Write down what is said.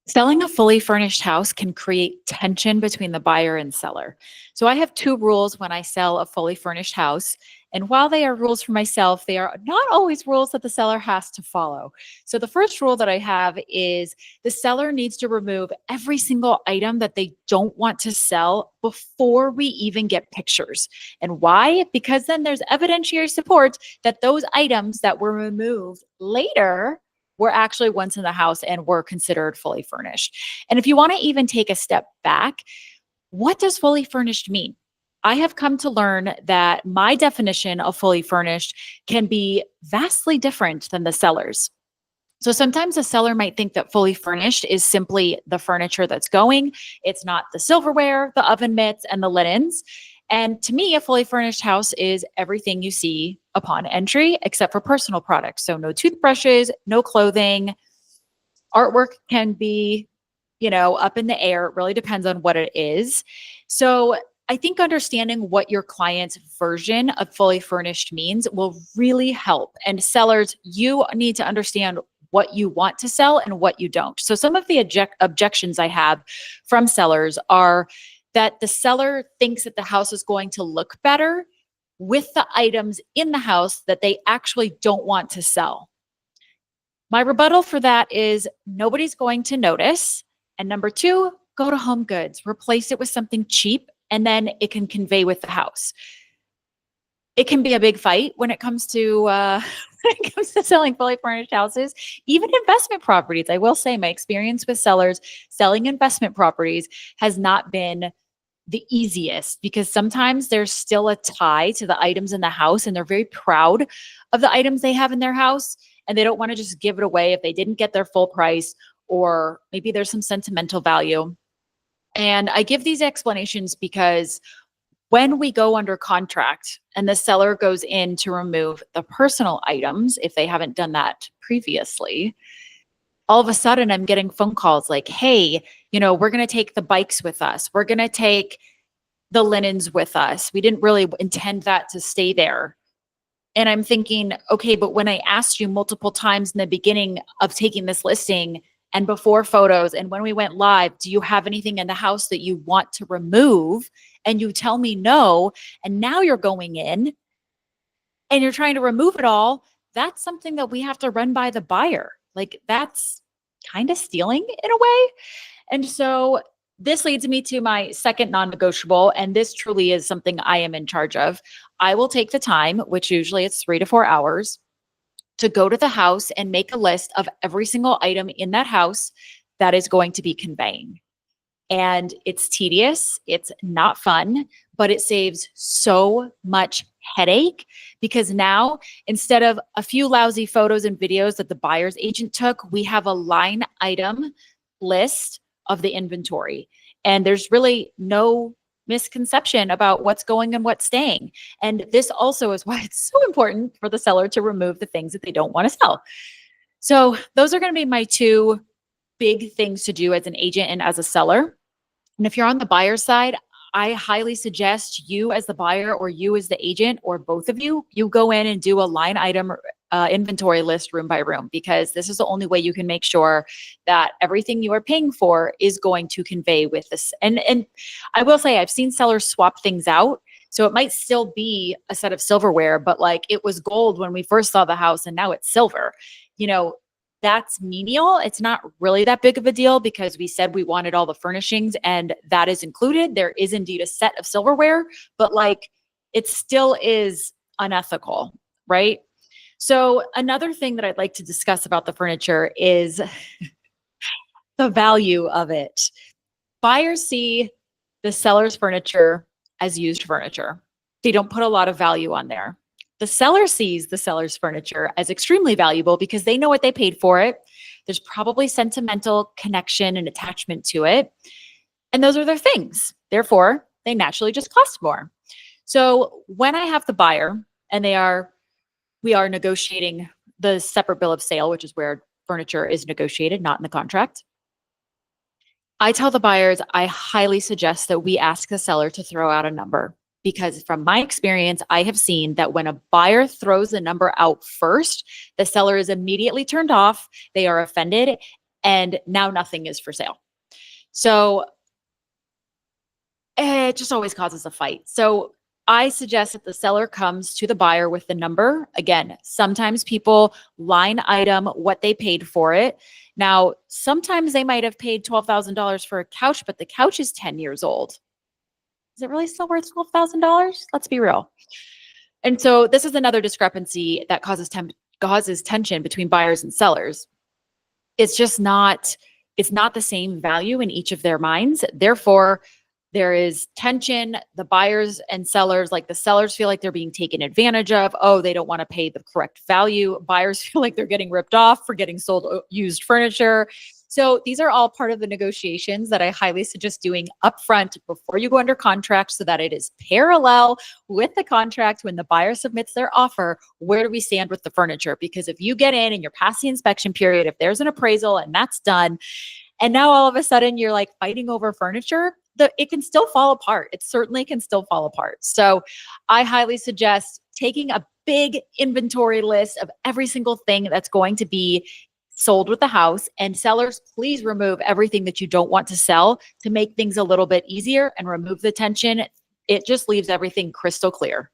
Selling a fully furnished house can create tension between the buyer and seller. So I have two rules when I sell a fully furnished house. And while they are rules for myself, they are not always rules that the seller has to follow. So the first rule that I have is the seller needs to remove every single item that they don't want to sell before we even get pictures. And why? Because then there's evidentiary support that those items that were removed later were actually once in the house and were considered fully furnished. And if you want to even take a step back, what does fully furnished mean? I have come to learn that my definition of fully furnished can be vastly different than the seller's. So sometimes a seller might think that fully furnished is simply the furniture that's going. It's not the silverware, the oven mitts, and the linens. And to me, a fully furnished house is everything you see upon entry, except for personal products. So no toothbrushes, no clothing. Artwork can be, up in the air. It really depends on what it is. So I think understanding what your client's version of fully furnished means will really help. And sellers, you need to understand what you want to sell and what you don't. So some of the objections I have from sellers are that the seller thinks that the house is going to look better with the items in the house that they actually don't want to sell. My rebuttal for that is nobody's going to notice. And number two, go to Home Goods, replace it with something cheap, and then it can convey with the house. It can be a big fight when it comes to selling fully furnished houses, even investment properties. I will say my experience with sellers selling investment properties has not been the easiest because sometimes there's still a tie to the items in the house and they're very proud of the items they have in their house and they don't want to just give it away if they didn't get their full price or maybe there's some sentimental value. And I give these explanations because when we go under contract and the seller goes in to remove the personal items, if they haven't done that previously, all of a sudden I'm getting phone calls like, hey, we're going to take the bikes with us. We're going to take the linens with us. We didn't really intend that to stay there. And I'm thinking, okay, but when I asked you multiple times in the beginning of taking this listing and before photos and when we went live, do you have anything in the house that you want to remove? And you tell me no. And now you're going in and you're trying to remove it all. That's something that we have to run by the buyer. Like that's kind of stealing in a way. And so this leads me to my second non-negotiable, and this truly is something I am in charge of. I will take the time, which usually it's 3 to 4 hours, to go to the house and make a list of every single item in that house that is going to be conveying. And it's tedious, it's not fun, but it saves so much headache because now instead of a few lousy photos and videos that the buyer's agent took, we have a line item list of the inventory. And there's really no misconception about what's going and what's staying. And this also is why it's so important for the seller to remove the things that they don't want to sell. So those are going to be my two big things to do as an agent and as a seller. And if you're on the buyer side, I highly suggest you as the buyer or you as the agent or both of you, you go in and do a line item inventory list room by room, because this is the only way you can make sure that everything you are paying for is going to convey with this. And I will say I've seen sellers swap things out. So it might still be a set of silverware, but like it was gold when we first saw the house and now it's silver. That's menial. It's not really that big of a deal because we said we wanted all the furnishings and that is included. There is indeed a set of silverware, but like it still is unethical, right? So another thing that I'd like to discuss about the furniture is the value of it. Buyers see the seller's furniture as used furniture. They don't put a lot of value on there. The seller sees the seller's furniture as extremely valuable because they know what they paid for it. There's probably sentimental connection and attachment to it. And those are their things. Therefore, they naturally just cost more. So when I have the buyer and we are negotiating the separate bill of sale, which is where furniture is negotiated, not in the contract, I tell the buyers, I highly suggest that we ask the seller to throw out a number. Because from my experience, I have seen that when a buyer throws a number out first, the seller is immediately turned off. They are offended. and now nothing is for sale. So it just always causes a fight. So I suggest that the seller comes to the buyer with the number. Again, sometimes people line item what they paid for it. Now, sometimes they might have paid $12,000 for a couch, but the couch is 10 years old. Is it really still worth $12,000? Let's be real. And so this is another discrepancy that causes tension between buyers and sellers. It's just not, it's not the same value in each of their minds. Therefore, there is tension. The buyers and sellers, like the sellers feel like they're being taken advantage of. Oh, they don't want to pay the correct value. Buyers feel like they're getting ripped off for getting sold used furniture. So these are all part of the negotiations that I highly suggest doing upfront before you go under contract, so that it is parallel with the contract. When the buyer submits their offer, where do we stand with the furniture? Because if you get in and you're past the inspection period, if there's an appraisal and that's done, and now all of a sudden you're like fighting over furniture, it can still fall apart. It certainly can still fall apart. So I highly suggest taking a big inventory list of every single thing that's going to be sold with the house. And sellers, please remove everything that you don't want to sell to make things a little bit easier and remove the tension. It just leaves everything crystal clear.